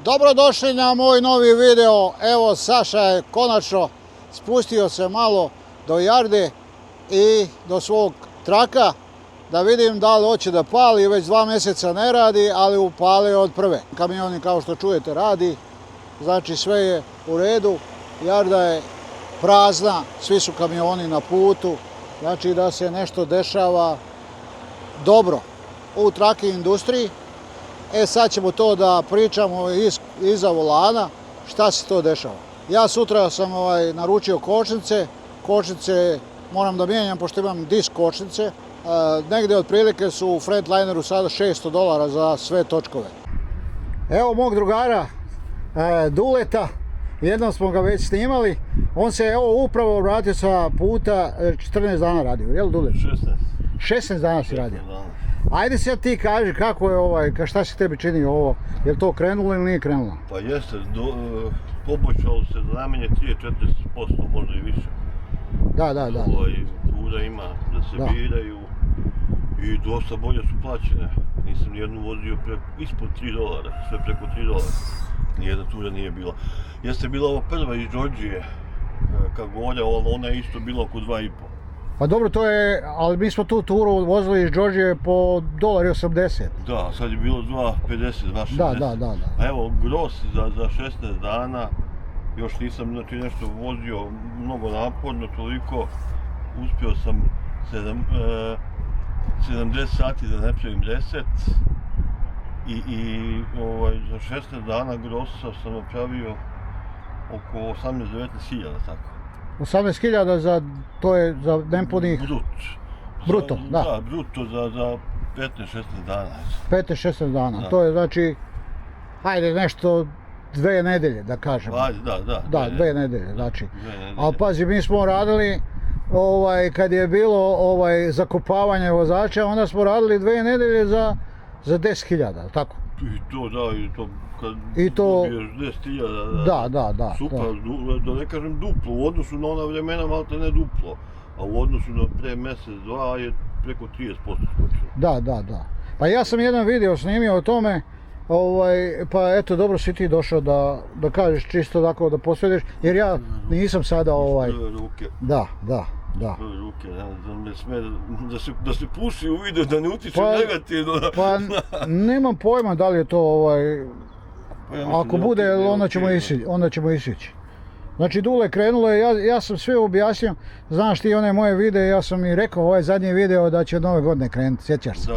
Dobrodošli na moj novi video. Evo, Saša je konačno spustio se malo do jarde i do svog traka da vidim da li hoće da pali. Već 2 mjeseca ne radi, ali upalio od prve. Kamioni, kao što čujete, radi. Znači sve je u redu. Jarda je prazna, svi su kamioni na putu. Znači da se nešto dešava dobro u tracking industriji. Sad ćemo to da pričamo iza volana, šta se to dešava. Ja sutra sam naručio kočnice. Kočnice moram da mijenjam pošto imam disk kočnice. Negdje otprilike su u Freightliner sada $600 za sve točkove. Evo mog drugara Duleta, jednom smo ga već snimali. On se upravo vratio sa puta, 14 dana radio, jel Dulet? 16 dana si radio. Ajde sad ti kaži kako je šta se tebi čini ovo, je li to krenulo ili nije krenulo? Pa jeste, poboljšalo se za najmanje 3-4%, možda i više. Da. Tura ima da se biraju i dosta bolje su plaćene. Nisam nijednu vozio ispod $3, sve preko $3. Nijedna tura nije bila. Jeste bila ova prva iz Georgije, Kagoria, ona je isto bila oko 2,5. Pa dobro, to je, ali mi smo tu turu vozili iz Georgije po $1.80. Da, sad je bilo 2,50, 2,60. Da. A evo, gros za 16 dana, još nisam nešto vozio mnogo naporno, toliko, uspio sam 70 sati da ne pravim reset i za 16 dana grosa sam napravio oko 18-19 hiljada, tako. 18.000 to je za nepunih... Bruto, da. Da, bruto za 15-16 dana. 15-16 dana, da. To je znači, hajde nešto 2 nedelje da kažemo. Ajde, da. Da, 2 nedelje, znači. Ali pazi, mi smo radili, kad je bilo zakopavanje vozača, onda smo radili 2 nedelje za 10.000, tako? I to kad dobiješ 10.000, da. Super, da ne kažem duplo, u odnosu na ona vremena malte ne duplo, a u odnosu na pre mjesec, 2 je preko 30% skočilo. Da. Pa ja sam jedan video snimio o tome, pa eto, dobro si ti došao da kažeš čisto tako da posvediš, jer ja nisam sada Prve ruke. Da. Prve ruke, da se puši u video, da ne utiče negativno. Pa nemam pojma da li je to ako bude, onda ćemo isići. Znači Dule krenulo je, ja sam sve objasnio, znaš ti one moje videe, ja sam i rekao ovaj zadnji video da će od nove godine krenuti, sjećaš se?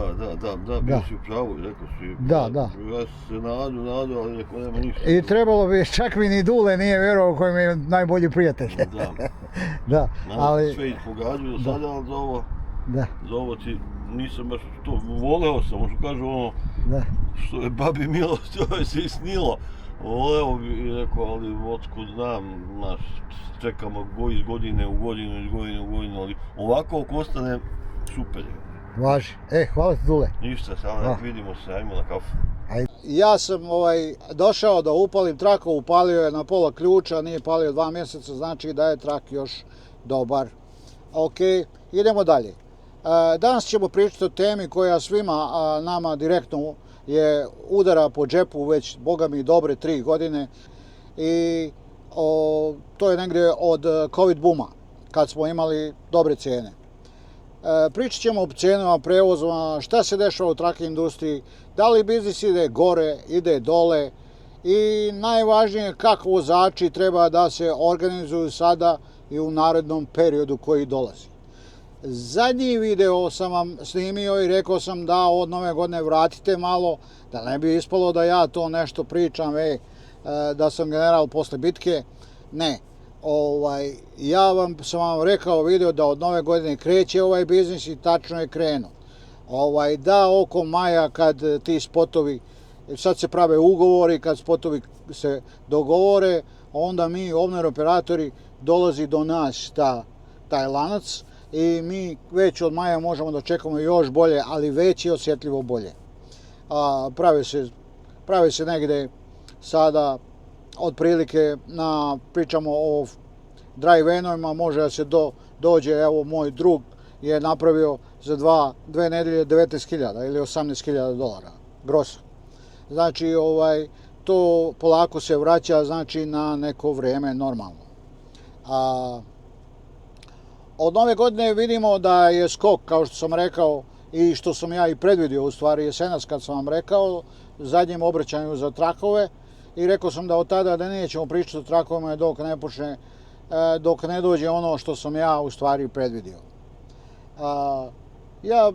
Da, bio si u pravu, rekao si. Da. Ja sam se nadu, ali rekao nema ništa. I trebalo bi, čak mi ni Dule nije vjerovao koji mi je najbolji prijatelj. Da. Ali sve ispogađaju do sada, ali za ovo ti nisam baš to, voleo sam, što kažu što je babi milo, što je se i snilo. Voleo bi rekao, ali otkud znam, čekamo iz godine u godinu, ali ovako ako ostane, super je. Važi. Hvala ti Dule. Ništa, sada vidimo se, ajmo na kafu. Ja sam došao da upalim traka, upalio je na pola ključa, nije palio 2 mjeseca, znači da je trak još dobar. Ok, idemo dalje. Danas ćemo pričati o temi koja svima nama direktno je udara po džepu već, boga mi, dobre 3 godine i to je negdje od COVID booma, kad smo imali dobre cijene. Pričat ćemo o cijenama, prevozima, šta se dešava u tracking industriji, da li biznis ide gore, ide dole i najvažnije kako vozači treba da se organizuju sada i u narednom periodu koji dolazi. Zadnji video sam vam snimio i rekao sam da od nove godine vratite malo, da ne bi ispalo da ja to nešto pričam, da sam general posle bitke. Ne, sam vam rekao video da od nove godine kreće ovaj biznis i tačno je krenuo. Da oko maja kad ti spotovi, sad se prave ugovori, kad spotovi se dogovore, onda mi, owner operatori, dolazi do nas taj lanac, i mi već od maja možemo da čekamo još bolje, ali već i osjetljivo bolje. Prave se negde sada otprilike pričamo o dry vanovima, može da se dođe, evo moj drug je napravio za 2 nedelje $19.000 ili $18.000 grosa. Znači to polako se vraća, znači, na neko vrijeme normalno. Od nove godine vidimo da je skok, kao što sam rekao i što sam ja i predvidio, u stvari jesenas kad sam vam rekao, zadnjem obraćanju za trakove, i rekao sam da od tada da nećemo pričati o trakovima dok ne dođe ono što sam ja u stvari predvidio. Ja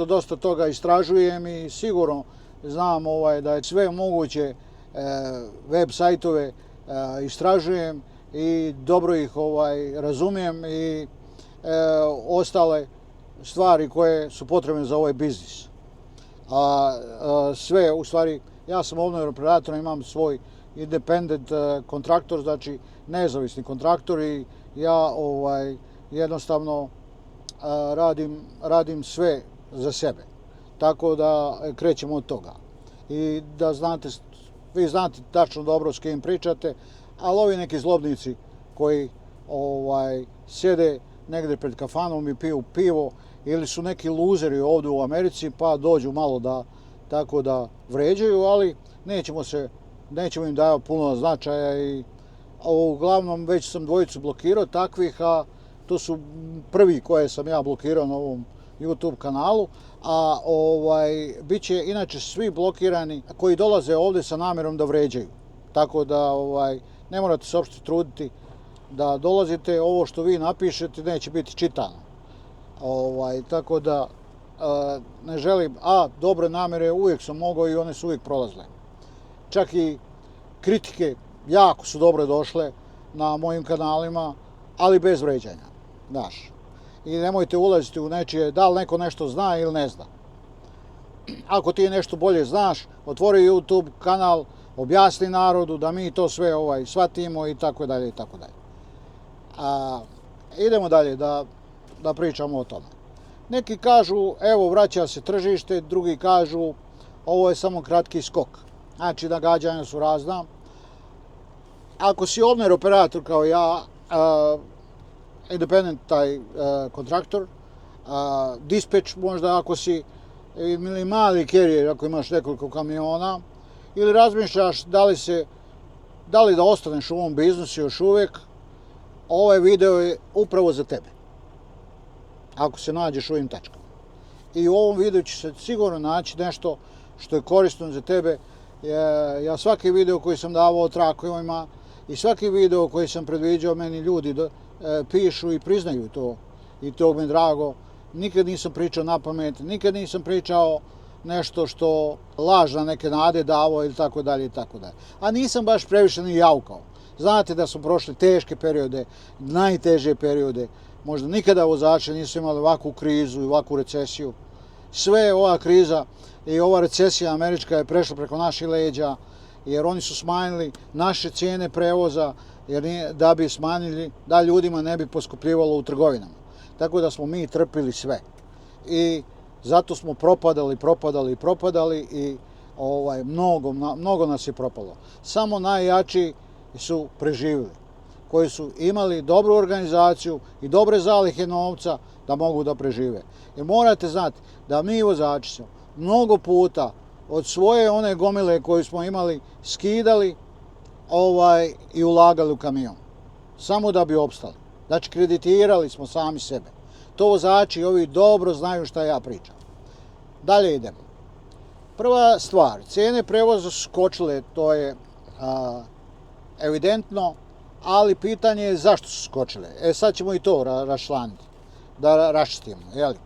dosta toga istražujem i sigurno znam da je sve moguće web sajtove istražujem i dobro ih razumijem i ostale stvari koje su potrebne za ovaj biznis. Sve, u stvari, ja sam ovdje operator, imam svoj independent kontraktor, znači nezavisni kontraktor, i ja jednostavno radim sve za sebe. Tako da krećemo od toga. I da znate, vi znate tačno dobro s kim pričate, ali ovi neki zlobnici koji sjede negdje pred kafanom i piju pivo, ili su neki luzeri ovdje u Americi pa dođu malo tako da vređaju, ali nećemo im davati puno značaja, i uglavnom već sam dvojicu blokirao takvih, a to su prvi koje sam ja blokirao na ovom YouTube kanalu, a bit će inače svi blokirani koji dolaze ovdje sa namjerom da vređaju. Tako da ne morate se uopšte truditi da dolazite, ovo što vi napišete neće biti čitano. Tako da ne želim, dobre namjere uvijek sam mogao i one su uvijek prolazile. Čak i kritike jako su dobro došle na mojim kanalima, ali bez vređanja, znaš. I nemojte ulaziti u nečije, da li neko nešto zna ili ne zna. Ako ti nešto bolje znaš, otvori YouTube kanal, objasni narodu da mi to sve shvatimo i tako dalje i tako dalje. Idemo dalje da pričamo o tome. Neki kažu, evo, vraća se tržište, drugi kažu, ovo je samo kratki skok. Znači, nagađanja su razna. Ako si owner operator kao ja, independent taj kontraktor, dispatch možda ako si, ili mali carrier ako imaš nekoliko kamiona, ili razmišljaš da li da ostaneš u ovom biznisu još uvijek, ovaj video je upravo za tebe. Ako se nađeš u ovim tačkama. I u ovom videu će se sigurno naći nešto što je korisno za tebe. Ja svaki video koji sam davao o trakovima i svaki video koji sam predviđao, meni ljudi pišu i priznaju to. I to mi je drago. Nikad nisam pričao na pamet, nikad nisam pričao nešto što lažna neke nade davao ili tako dalje i tako dalje. A nisam baš previše ni jaukao. Znate da smo prošli teške periode, najteže periode. Možda nikada vozači nisu imali ovakvu krizu i ovakvu recesiju. Sve ova kriza i ova recesija američka je prešla preko naših leđa, jer oni su smanjili naše cijene prevoza da bi smanjili, da ljudima ne bi poskupljivalo u trgovinama. Tako da smo mi trpili sve. I zato smo propadali i mnogo nas je propalo. Samo najjači su preživjeli, koji su imali dobru organizaciju i dobre zalihe novca da mogu da prežive. Jer morate znati da mi vozači smo mnogo puta od svoje one gomile koju smo imali skidali i ulagali u kamion. Samo da bi opstali. Znači, kreditirali smo sami sebe. To vozači ovi dobro znaju šta ja pričam. Dalje idemo. Prva stvar, cijene prevoza su skočile, to je evidentno, ali pitanje je zašto su skočile. Sad ćemo i to raščlaniti, da raščistimo, jeli?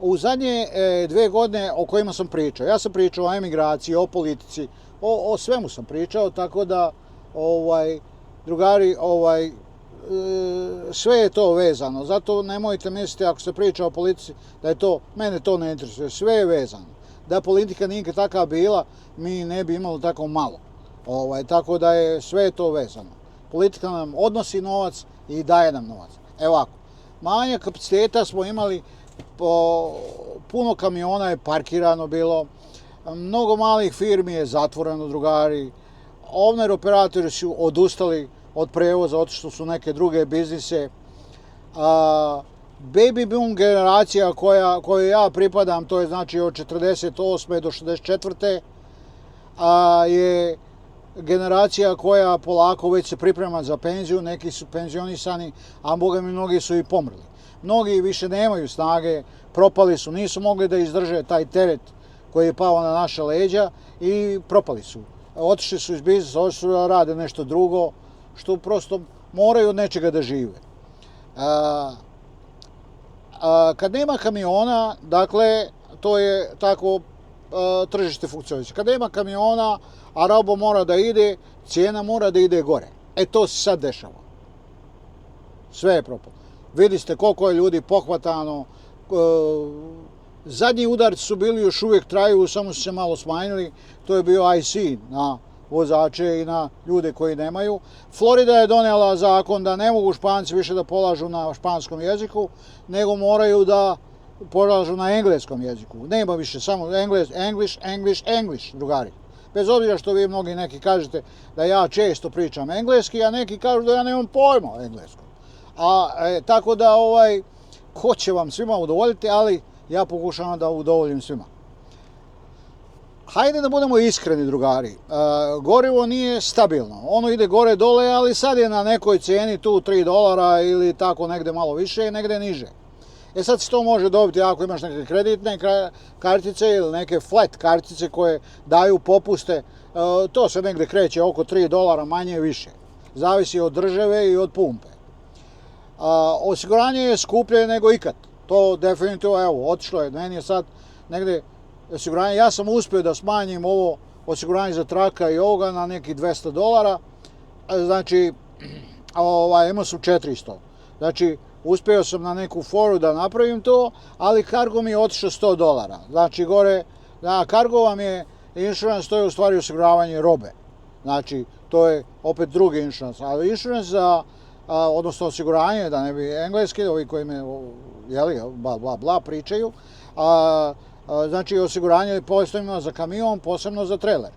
U zadnje 2 godine o kojima sam pričao, ja sam pričao o emigraciji, o politici, o svemu sam pričao, tako da, drugari, sve je to vezano. Zato nemojte misliti, ako se priča o politici, da je to, mene to ne interesuje, sve je vezano. Da politika nije takva bila, mi ne bi imali tako malo. Tako da je sve to vezano. Politika nam odnosi novac i daje nam novac. Evo ovako, manjak kapaciteta smo imali, puno kamiona je parkirano bilo, mnogo malih firmi je zatvoreno, drugari, owner operatori su odustali od prevoza, otišli su neke druge biznise. Baby boom generacija kojoj ja pripadam, to je znači od 48. do 64. je generacija koja polako već se priprema za penziju, neki su penzionisani, a boga mi mnogi su i pomrli. Mnogi više nemaju snage, propali su, nisu mogli da izdrže taj teret koji je pao na naše leđa i propali su. Otišli su iz biznisa, otišli su da rade nešto drugo, što prosto moraju od nečega da žive. Kad nema kamiona, dakle, to je tako tržište funkcioniše. Kad nema kamiona, a roba mora da ide, cijena mora da ide gore. To se sad dešava. Sve je propalo. Vidite koliko je ljudi pohvatano. Zadnji udarci su bili, još uvijek traju, samo su se malo smanjili. To je bio IC na vozače i na ljude koji nemaju. Florida je donijela zakon da ne mogu Španci više da polažu na španskom jeziku, nego moraju da polažu na engleskom jeziku. Nema više samo English, drugari. Bez obzira što vi mnogi neki kažete da ja često pričam engleski, a neki kažu da ja nemam pojma o engleskom. Tako da hoće vam svima udovoljiti, ali ja pokušavam da udovoljim svima. Hajde da budemo iskreni, drugari. Gorivo nije stabilno. Ono ide gore dole, ali sad je na nekoj cijeni tu $3 ili tako negde malo više i negde niže. Sad se to može dobiti ako imaš neke kreditne kartice ili neke flat kartice koje daju popuste. To se negde kreće oko $3 manje više. Zavisi od države i od pumpe. Osiguranje je skuplje nego ikad. To definitivno, evo, otišlo je. Meni je sad negde osiguranje. Ja sam uspio da smanjim ovo osiguranje za traka i ovoga na nekih $200. Znači, imao sam 400. Znači, uspio sam na neku foru da napravim to, ali kargo mi je otišao $100. Znači, gore, na kargo vam je insurance, to je u stvari osiguravanje robe. Znači, to je opet drugi insurance. Ali insurance za, odnosno osiguranje, da ne bi engleski, ovi koji me, bla pričaju, znači osiguranje posebno za kamion, posebno za trailer.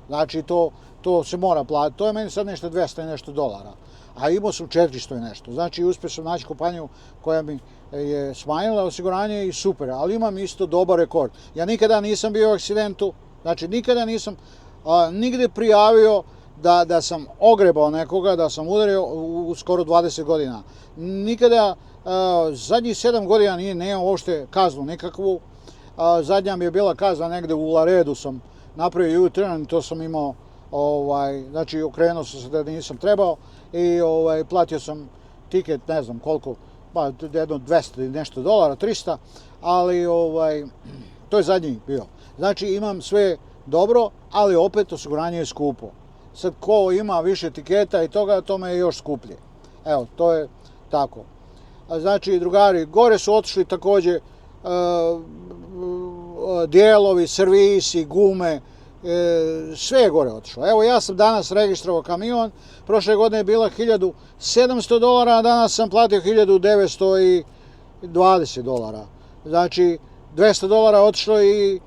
Znači, to se mora platiti. To je meni sad nešto $200 i nešto. A imao sam 400 i nešto. Znači, uspio sam naći kompaniju koja mi je smanjila osiguranje i super. Ali imam isto dobar rekord. Ja nikada nisam bio u akcidentu, znači nikada nisam nigde prijavio da sam ogrebao nekoga, da sam udario u skoro 20 godina. Nikada, zadnjih 7 godina nemam uopšte kaznu nikakvu. Zadnja mi je bila kazna negde u Laredu, sam napravio U-turn, to sam imao, znači okrenuo sam se da nisam trebao i platio sam tiket, ne znam koliko, jedno $200 i nešto, $300, ali to je zadnji bio. Znači imam sve dobro, ali opet osiguranje je skupo. Sad ko ima više tiketa i toga, to me je još skuplje. Evo, to je tako. Znači, drugari, gore su otišli također dijelovi, servisi, gume, sve je gore otišlo. Evo, ja sam danas registrovao kamion, prošle godine je bila $1.700, a danas sam platio $1.920. Znači, $200 otišlo i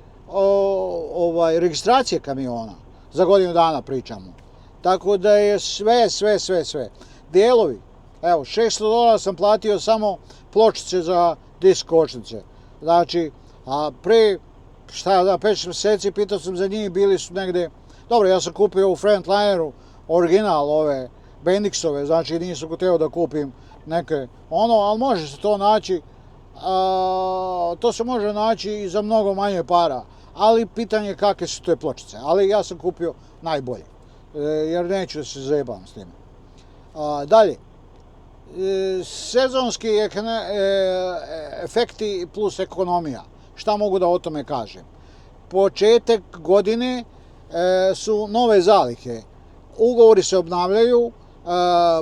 registracije kamiona. Za godinu dana pričamo. Tako da je sve. Dijelovi. Evo, $600 sam platio samo pločice za disk kočnice. Znači, a pre, 5 mjeseci pitao sam za njih, bili su negde, dobro, ja sam kupio u Frontlineru original ove Bendixove, znači nisam htio da kupim neke ali može se to naći, to se može naći i za mnogo manje para, ali pitanje je kakve su te pločice, ali ja sam kupio najbolje, jer neću da se zajebam s tim. Dalje, sezonski efekti plus ekonomija. Šta mogu da o tome kažem? Početak godine su nove zalihe. Ugovori se obnavljaju,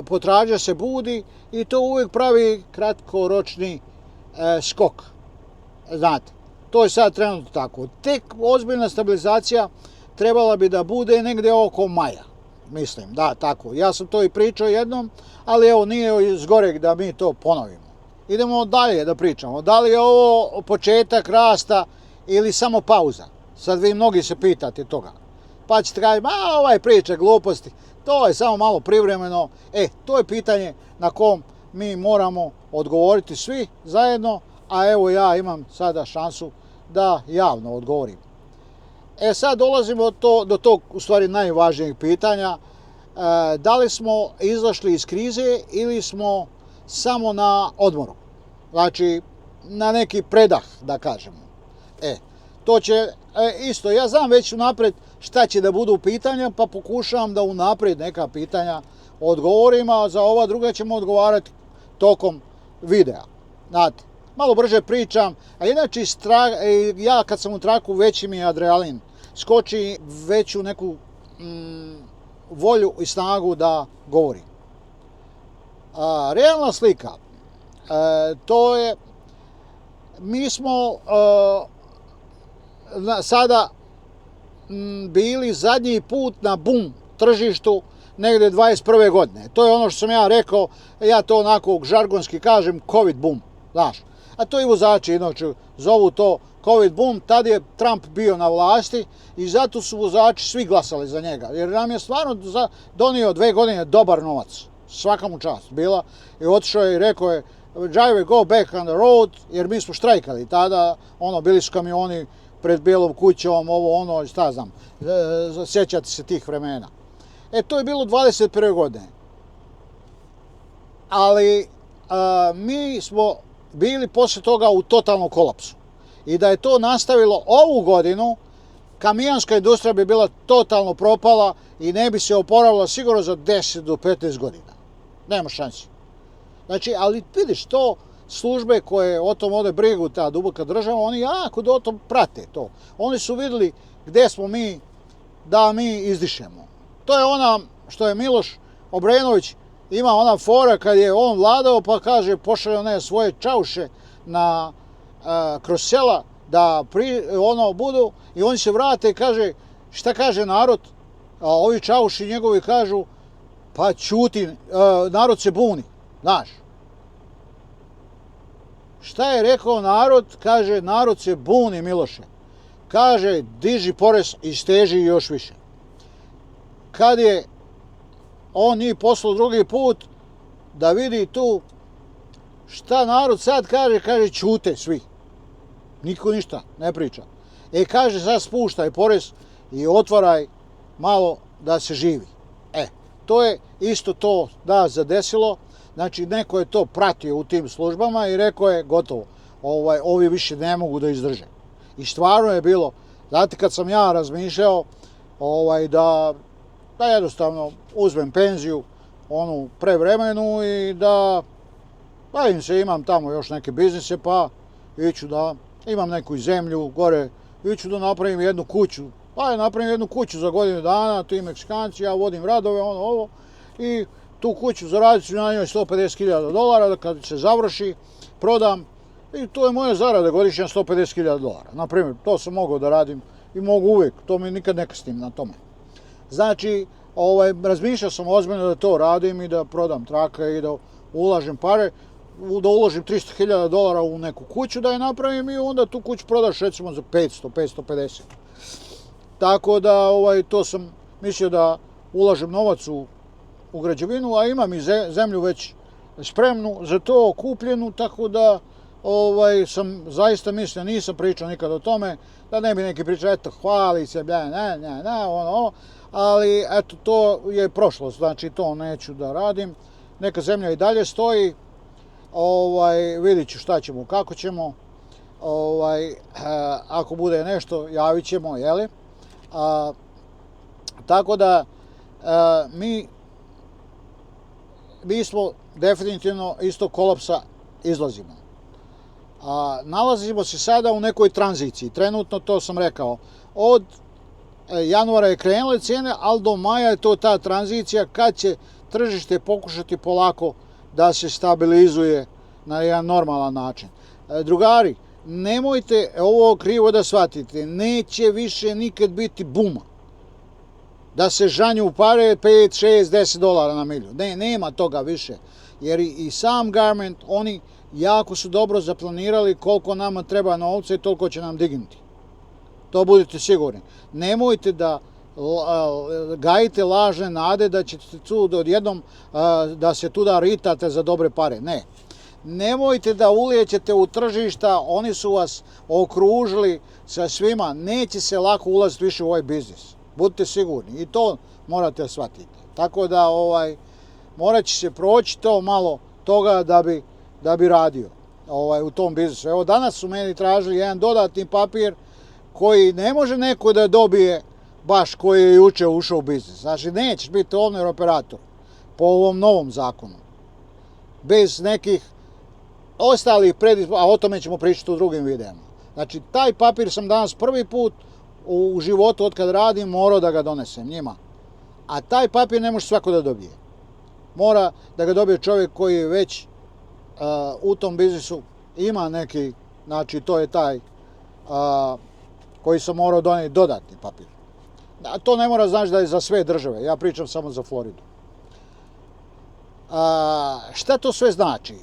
potražnja se budi i to uvijek pravi kratkoročni skok. Znate, to je sad trenutno tako. Tek ozbiljna stabilizacija trebala bi da bude negdje oko maja. Mislim, da, tako. Ja sam to i pričao jednom, ali evo, nije zgoreg da mi to ponovimo. Idemo dalje da pričamo. Da li je ovo početak rasta ili samo pauza? Sad vi mnogi se pitate toga. Pa ćete kaži, ovaj priča gluposti, to je samo malo privremeno. To je pitanje na kom mi moramo odgovoriti svi zajedno, a evo ja imam sada šansu da javno odgovorim. Sad dolazimo do tog, u stvari, najvažnijeg pitanja. Da li smo izašli iz krize ili smo samo na odmoru? Znači, na neki predah, da kažemo. To će, isto, ja znam već unaprijed šta će da budu pitanja, pa pokušavam da unaprijed neka pitanja odgovorim, a za ova druga ćemo odgovarati tokom videa. Znate, malo brže pričam, a inače ja kad sam u traku veći mi je adrenalin, skoči veću neku volju i snagu da govorim. Realna slika, to je, mi smo sada bili zadnji put na boom tržištu negdje 21. godine. To je ono što sam ja rekao, ja to onako žargonski kažem, COVID boom, znaš. A to i vozači inače zovu to COVID boom, tad je Trump bio na vlasti i zato su vozači svi glasali za njega. Jer nam je stvarno donio 2 godine dobar novac, svaka mu čast bila. I otišao je i rekao je, driver go back on the road, jer mi smo štrajkali tada, bili su kamioni pred Bijelom kućom, šta znam, sjećate se tih vremena. To je bilo 21. godine. Ali mi smo bili poslije toga u totalnom kolapsu. I da je to nastavilo ovu godinu, kamionska industrija bi bila totalno propala i ne bi se oporavila sigurno za 10 do 15 godina. Nema šansi. Znači, ali vidiš, to službe koje o tom vode brigu, ta duboka država, oni jako o tom prate to. Oni su vidjeli gdje smo mi, da mi izdišemo. To je ona što je Miloš Obrenović ima ona fora kad je on vladao, pa kaže pošalje one svoje čauše kroz sela da budu i oni se vrate i kaže šta kaže narod, a ovi čauši njegovi kažu pa ćuti, narod se buni, znaš. Šta je rekao narod? Kaže, narod se buni, Miloše. Kaže, diži porez i steži još više. Kad je on njih poslao drugi put da vidi tu šta narod sad kaže ćute svi. Niko ništa ne priča. Kaže, sad spuštaj porez i otvaraj malo da se živi. To je isto to da zadesilo. Znači, neko je to pratio u tim službama i rekao je, gotovo, ovi više ne mogu da izdrže. I stvarno je bilo, znate, kad sam ja razmišljao da jednostavno uzmem penziju, onu prevremenu i da bavim se, imam tamo još neke biznise, pa iću da imam neku zemlju gore, iću da napravim jednu kuću, pa napravim jednu kuću za godinu dana, ti Meksikanci, ja vodim radove, i tu kuću zaradit ću na njoj $150,000, da kad se završi, prodam i to je moja zarada godišnja $150,000. Naprimjer, to sam mogao da radim i mogu uvijek, to mi nikad ne kasnim na tome. Znači, razmišljao sam ozbiljno da to radim i da prodam trake i da ulažem pare, da uložim $300,000 u neku kuću da je napravim i onda tu kuću prodaš recimo za 500-550. Tako da to sam mislio da ulažem novac u građevinu, a imam i zemlju već spremnu za to, kupljenu, tako da sam zaista mislio, nisam pričao nikad o tome, da ne bi neki pričao, eto, hvali se, ali eto, to je prošlost, znači to neću da radim. Neka zemlja i dalje stoji, vidit ću šta ćemo, kako ćemo, ako bude nešto, javit ćemo, jeli? Tako da, mi smo definitivno iz tog kolapsa izlazimo. Nalazimo se sada u nekoj tranziciji, trenutno to sam rekao, od januara je krenule cijene, ali do maja je to ta tranzicija kad će tržište pokušati polako da se stabilizuje na jedan normalan način. Drugari, nemojte ovo krivo da shvatite, neće više nikad biti buma. Da se žanju pare 5, 6, $10 na milju. Ne, nema toga više. Jer i sam Garment, oni jako su dobro zaplanirali koliko nama treba novca i toliko će nam dignuti. To budite sigurni. Nemojte da gajite lažne nade da ćete tu odjednom da se tu da ritate za dobre pare. Ne. Nemojte da ulijećete u tržišta, oni su vas okružili sa svima. Neće se lako ulaziti više u ovaj biznis. Budite sigurni i to morate shvatiti. Tako da morat će se proći to malo toga da bi radio u tom biznisu. Evo danas su meni tražili jedan dodatni papir koji ne može neko da dobije baš koji je jučer ušao u biznis. Znači nećeš biti owner operator po ovom novom zakonu. Bez nekih ostalih a o tome ćemo pričati u drugim videima. Znači taj papir sam danas prvi put u životu od kad radim morao da ga donesem njima. A taj papir ne može svako da dobije. Mora da ga dobije čovjek koji već u tom biznisu ima neki, znači to je taj koji sam morao donijeti dodatni papir. To ne mora znači da je za sve države, ja pričam samo za Floridu. Šta to sve znači?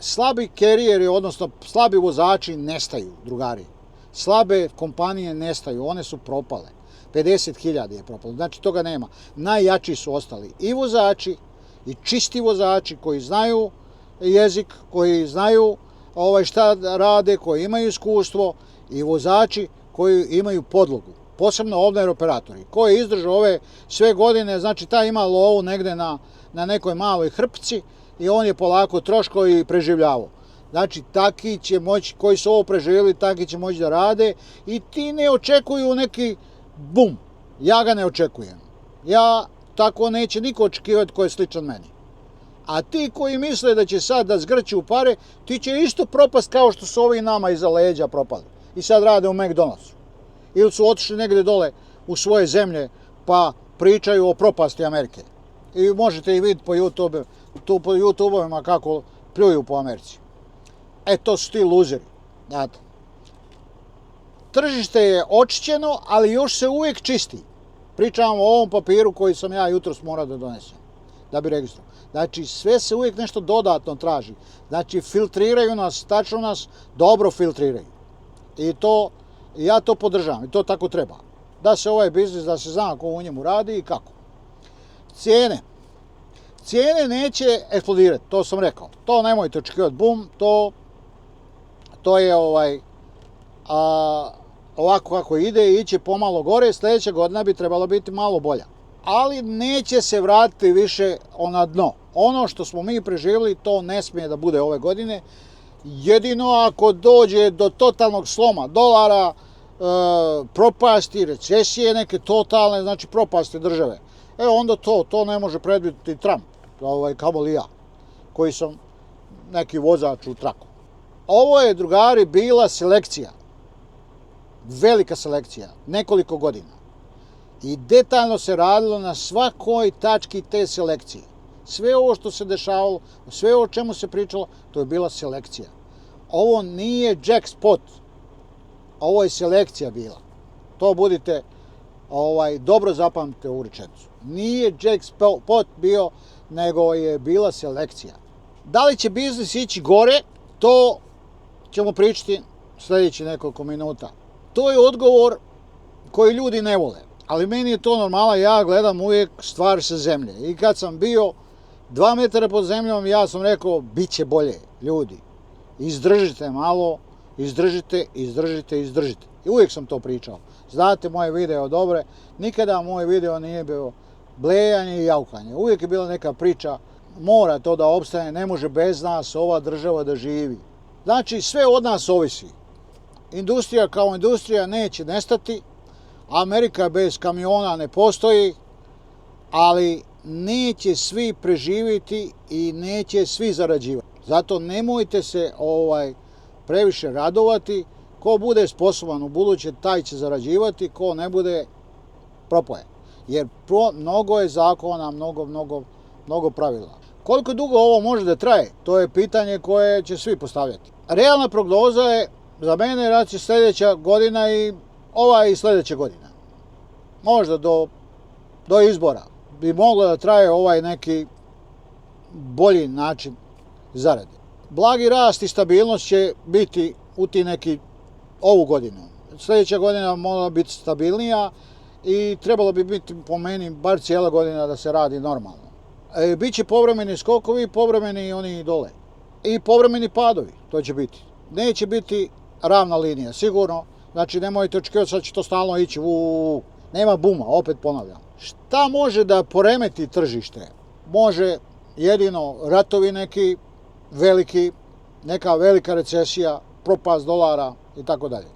Slabi kerijeri, odnosno slabi vozači nestaju, drugari. Slabe kompanije nestaju, one su propale. 50.000 je propalo, znači toga nema. Najjači su ostali i vozači, i čisti vozači koji znaju jezik, koji znaju šta rade, koji imaju iskustvo i vozači koji imaju podlogu. Posebno owner operatori koji izdržu ove sve godine, znači taj ima lovu negde na nekoj maloj hrpci i on je polako troško i preživljavao. Znači, taki će moći, koji su ovo preživjeli, taki će moći da rade i ti ne očekuju neki bum. Ja ga ne očekujem. Ja tako neće niko očekivati ko je sličan meni. A ti koji misle da će sad da zgrću pare, ti će isto propast kao što su ovi nama iza leđa propali. I sad rade u McDonald'su. Ili su otišli negdje dole u svoje zemlje pa pričaju o propasti Amerike. I možete i vidjeti po YouTube-ovima kako pljuju po Americi. To su ti luzeri. Znate. Tržište je očišćeno, ali još se uvijek čisti. Pričam o ovom papiru koji sam ja jutros morao da donesem, da bi registrovao. Znači, sve se uvijek nešto dodatno traži. Znači, filtriraju nas, tačno nas dobro filtriraju. I ja to podržavam i to tako treba. Da se ovaj biznis, da se zna ko u njemu radi i kako. Cijene. Cijene neće eksplodirati, to sam rekao. To nemojte očekivati bum, to je ovako kako ide, iće pomalo gore, sljedeća godina bi trebalo biti malo bolja. Ali neće se vratiti više na dno. Ono što smo mi preživjeli, to ne smije da bude ove godine. Jedino ako dođe do totalnog sloma dolara, propasti, recesije neke totalne, znači propasti države. Onda to ne može predvidjeti Trump, kamoli ja, koji sam neki vozač u traku. Ovo je, drugari, bila selekcija. Velika selekcija, nekoliko godina. I detaljno se radilo na svakoj tački te selekcije. Sve ovo što se dešavalo, sve o čemu se pričalo, to je bila selekcija. Ovo nije jackpot, ovo je selekcija bila. To budite, dobro zapamtite ovu rečenicu. Nije jackpot bio, nego je bila selekcija. Da li će biznis ići gore, to ćemo pričati sljedeći nekoliko minuta. To je odgovor koji ljudi ne vole. Ali meni je to normala, ja gledam uvijek stvari sa zemlje. I kad sam bio 2 metra pod zemljom, ja sam rekao, bit će bolje, ljudi. Izdržite malo, izdržite. I uvijek sam to pričao. Znate moje video dobre, nikada moj video nije bio blejanje i jaukanje. Uvijek je bila neka priča, mora to da opstane, ne može bez nas ova država da živi. Znači, sve od nas ovisi. Industrija kao industrija neće nestati, Amerika bez kamiona ne postoji, ali neće svi preživjeti i neće svi zarađivati. Zato nemojte se previše radovati. Ko bude sposoban u buduće, taj će zarađivati, ko ne bude, propoje. Jer mnogo je zakona, mnogo pravila. Koliko dugo ovo može da traje, to je pitanje koje će svi postavljati. Realna prognoza je za mene znači sljedeća godina i sljedeća godina. Možda do izbora bi moglo da traje neki bolji način zarade. Blagi rast i stabilnost će biti u ovu godinu. Sljedeća godina mora biti stabilnija i trebalo bi biti po meni bar cijela godina da se radi normalno. Biće povremeni skokovi, povremeni oni dole. I povremeni padovi, to će biti. Neće biti ravna linija, sigurno. Znači nemojte očekivati sad će to stalno ići. Nema buma, opet ponavljam. Šta može da poremeti tržište? Može jedino ratovi neki veliki, neka velika recesija, propast dolara i tako dalje.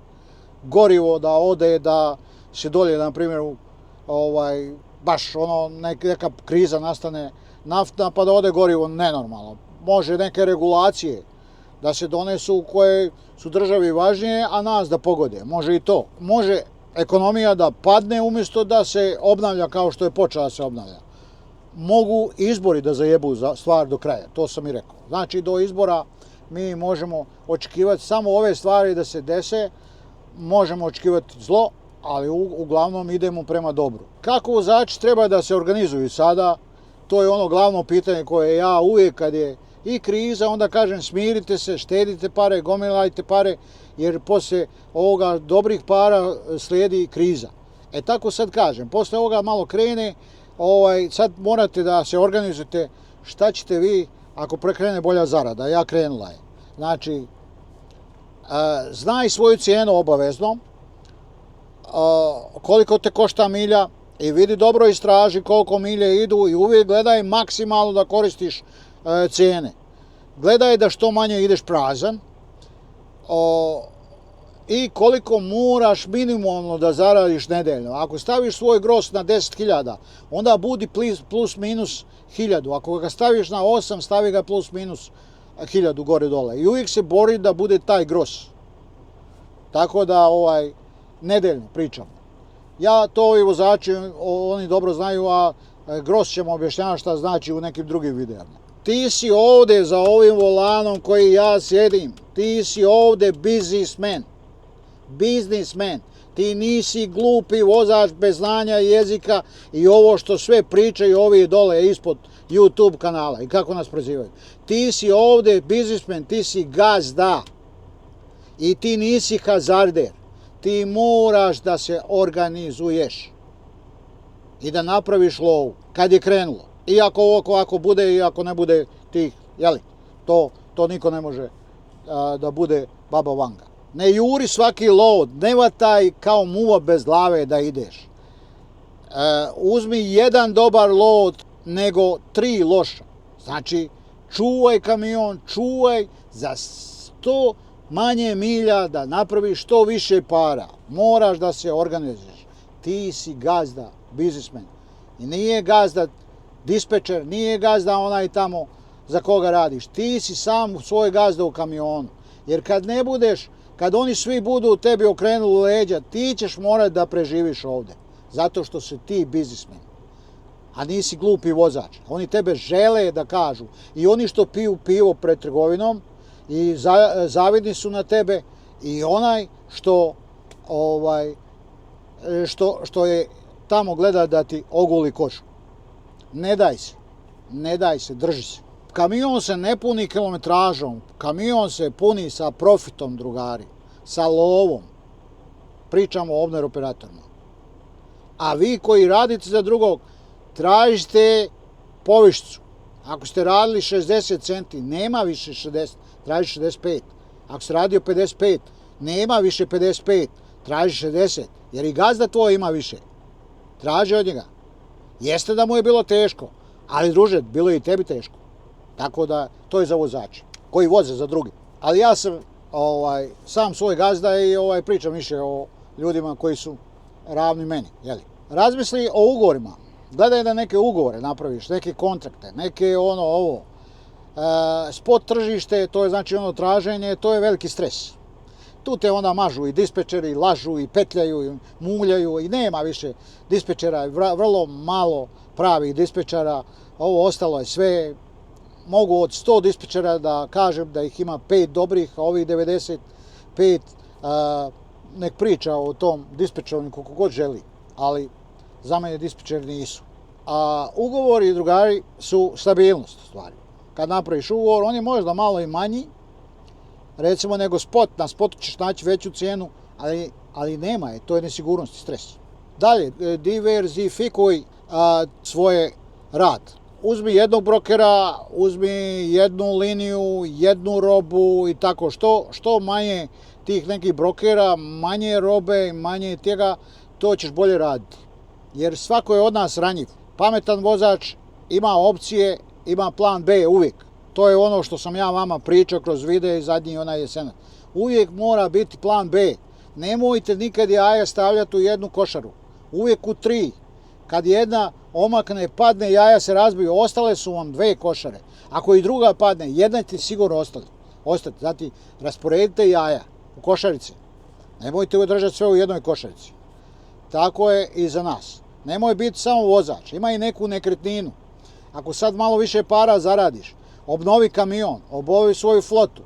Gorivo da ode, da se dolje, na primjer, baš neka kriza nastane naftna pa da ode gorivo nenormalno. Može neke regulacije da se donesu koje su državi važnije, a nas da pogode. Može i to. Može ekonomija da padne umjesto da se obnavlja kao što je počela da se obnavlja. Mogu izbori da zajebu stvar do kraja, to sam i rekao. Znači do izbora mi možemo očekivati samo ove stvari da se dese, možemo očekivati zlo, ali uglavnom idemo prema dobru. Kako vozači treba da se organizuju sada, to je ono glavno pitanje koje ja uvijek kad je i kriza, onda kažem smirite se, štedite pare, gomilajte pare, jer poslije ovoga dobrih para slijedi kriza. Tako sad kažem, poslije ovoga malo krene, sad morate da se organizujete šta ćete vi ako prekrene bolja zarada, ja krenula je. Znači, znaj svoju cijenu obavezno, koliko te košta milja i vidi dobro istraži koliko milje idu i uvijek gledaj maksimalno da koristiš cijene. Gledaj da što manje ideš prazan i koliko moraš minimalno da zaradiš nedeljno. Ako staviš svoj gros na 10.000, onda budi plus minus 1.000. Ako ga staviš na 8, stavi ga plus minus 1.000 gore dole. I uvijek se bori da bude taj gros. Tako da nedeljno pričam. Ja to ovi vozači, oni dobro znaju, a gros ćemo objašnjavati šta znači u nekim drugim videama. Ti si ovdje za ovim volanom koji ja sjedim. Ti si ovdje biznismen. Ti nisi glupi vozač bez znanja jezika i ovo što sve pričaju ovi dole ispod YouTube kanala i kako nas prozivaju. Ti si ovdje biznismen, ti si gazda i ti nisi hazarder. Ti moraš da se organizuješ i da napraviš lovu kad je krenulo. Iako ako bude i ako ne bude tih, to niko ne može da bude baba Vanga. Ne juri svaki load, ne vataj kao muva bez glave da ideš. Uzmi jedan dobar load nego 3 loša. Znači, čuvaj kamion, čuvaj za 100 manje milja da napraviš što više para. Moraš da se organizuješ. Ti si gazda, biznismen. I nije gazda dispečer, nije gazda onaj tamo za koga radiš. Ti si sam svoj gazda u kamionu. Jer kad ne budeš, kad oni svi budu u tebi okrenuli leđa, ti ćeš morati da preživiš ovdje. Zato što si ti biznismen. A nisi glupi vozač. Oni tebe žele da kažu. I oni što piju pivo pred trgovinom i zavidni su na tebe i onaj što je tamo gleda da ti oguli kožu. Ne daj se, drži se. Kamion se ne puni kilometražom, kamion se puni sa profitom, drugari, sa lovom. Pričamo o owner operatorima. A vi koji radite za drugog, tražite povišicu. Ako ste radili 60 centi, nema više 60, traži 65. Ako ste radio 55, nema više 55, traži 60. Jer i gazda tvoj ima više. Traži od njega. Jeste da mu je bilo teško, ali druže, bilo je i tebi teško. Tako da, to je za vozače, koji voze za drugi. Ali ja sam sam svoj gazda i pričam više o ljudima koji su ravni meni. Razmisli o ugovorima. Gledaj da neke ugovore napraviš, neke kontrakte, neke ovo. Spot tržište, to je znači traženje, to je veliki stres. Tu te onda mažu i dispečeri, lažu i petljaju i muljaju i nema više dispečera, vrlo malo pravih dispečera, ovo ostalo je sve. Mogu od 100 dispečera da kažem da ih ima 5 dobrih, a ovih 95 nek priča o tom dispečeru koliko god želi, ali za mene dispečeri nisu. A ugovori, drugari, su stabilnost stvari. Kad napraviš ugovor, on je možda malo i manji, recimo nego spot, na spotu ćeš naći veću cijenu, ali nema je, to je nesigurnost i stres. Dalje, diversifikuj svoje rad. uzmi jednog brokera, uzmi jednu liniju, jednu robu i tako. Što manje tih nekih brokera, manje robe, manje tega, to ćeš bolje raditi. Jer svako je od nas ranjiv. Pametan vozač ima opcije, ima plan B uvijek. To je ono što sam ja vama pričao kroz video i zadnji onaj jesenac. Uvijek mora biti plan B. Nemojte nikad jaja stavljati u jednu košaru. Uvijek u 3. Kad jedna omakne, padne, jaja se razbiju, ostale su vam 2 košare. Ako i druga padne, jedna će sigurno ostati. Znači, rasporedite jaja u košarice. Nemojte držati sve u jednoj košarici. Tako je i za nas. Nemoj biti samo vozač, ima i neku nekretninu. Ako sad malo više para zaradiš, obnovi kamion, obnovi svoju flotu,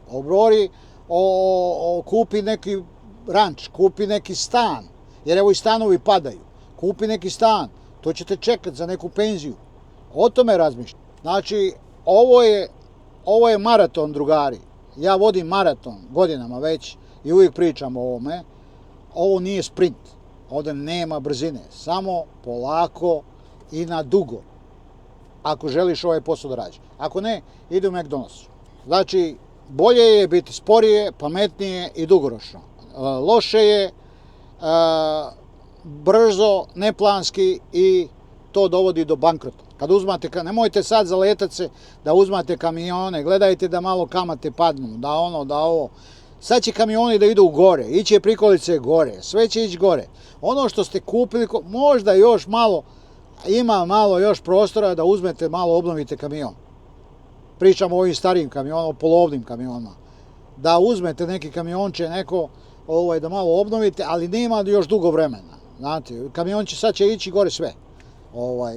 kupi neki ranč, kupi neki stan, jer evo i stanovi padaju. Kupi neki stan, to ćete čekati za neku penziju. O tome razmišljam. Znači, ovo je maraton, drugari. Ja vodim maraton godinama već i uvijek pričam o ovome. Ovo nije sprint. Ovdje nema brzine. Samo polako i na dugo. Ako želiš ovaj posao da radiš. Ako ne, idi u McDonald's. Znači, bolje je biti sporije, pametnije i dugoročno. Loše je brzo, neplanski i to dovodi do bankrota. Kad uzmate, nemojte sad zaletat se da uzmate kamione, gledajte da malo kamate padnu, da ovo. Sad će kamioni da idu gore, iće prikolice gore, sve će ići gore. Ono što ste kupili, možda još malo, ima malo još prostora da uzmete, malo obnovite kamion. Pričamo o ovim starijim kamionima, o polovnim kamionima. Da uzmete neki kamionče, da malo obnovite, ali nema još dugo vremena. Znate, kamion sad će ići gore sve.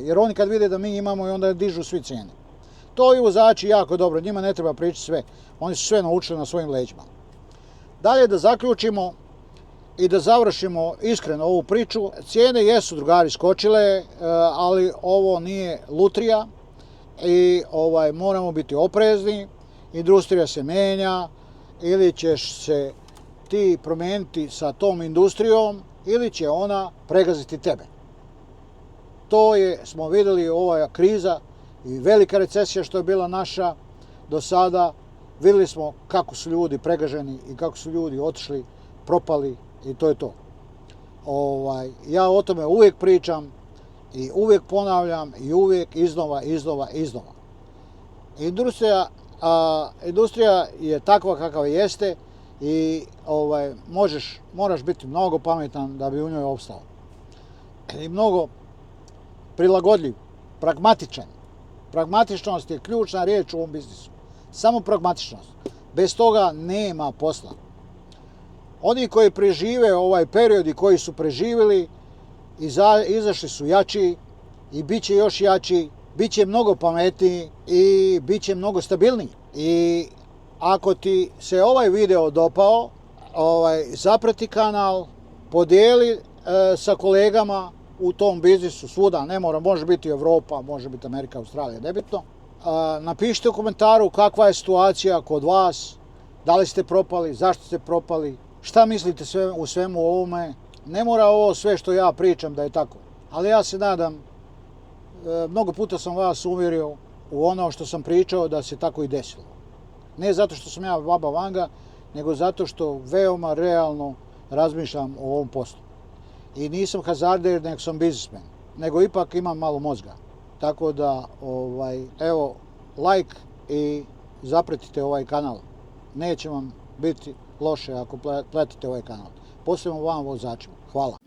Jer oni kad vide da mi imamo i onda dižu svi cijene. To i vozači jako dobro, njima ne treba pričati sve. Oni su sve naučili na svojim leđima. Dalje da zaključimo i da završimo iskreno ovu priču. Cijene jesu, drugari, skočile, ali ovo nije lutrija i moramo biti oprezni. Industrija se menja, ili ćeš se ti promijeniti sa tom industrijom ili će ona pregaziti tebe. To smo vidjeli, ova kriza i velika recesija što je bila naša do sada. Vidjeli smo kako su ljudi pregaženi i kako su ljudi otišli, propali i to je to. Ja o tome uvijek pričam i uvijek ponavljam i uvijek iznova. Industrija je takva kakva jeste i moraš biti mnogo pametan da bi u njoj opstao. I mnogo prilagodljiv, pragmatičan. Pragmatičnost je ključna riječ u ovom biznisu. Samo pragmatičnost. Bez toga nema posla. Oni koji prežive ovaj period i koji su preživjeli, izašli su jači i bit će još jači, bit će mnogo pametniji i bit će mnogo stabilniji. I ako ti se ovaj video dopao, zaprati kanal, podijeli sa kolegama u tom biznisu svuda, ne mora, može biti Europa, može biti Amerika, Australija, nebitno. Napišite u komentaru kakva je situacija kod vas, da li ste propali, zašto ste propali, šta mislite u svemu ovome. Ne mora ovo sve što ja pričam da je tako, ali ja se nadam, mnogo puta sam vas uvjerio u ono što sam pričao da se tako i desilo. Ne zato što sam ja baba Vanga, nego zato što veoma realno razmišljam o ovom poslu. I nisam hazarder, nego sam biznismen, nego ipak imam malo mozga. Tako da, evo, like i zapratite ovaj kanal. Neće vam biti loše ako platite ovaj kanal. Posebno vam vozačima. Hvala.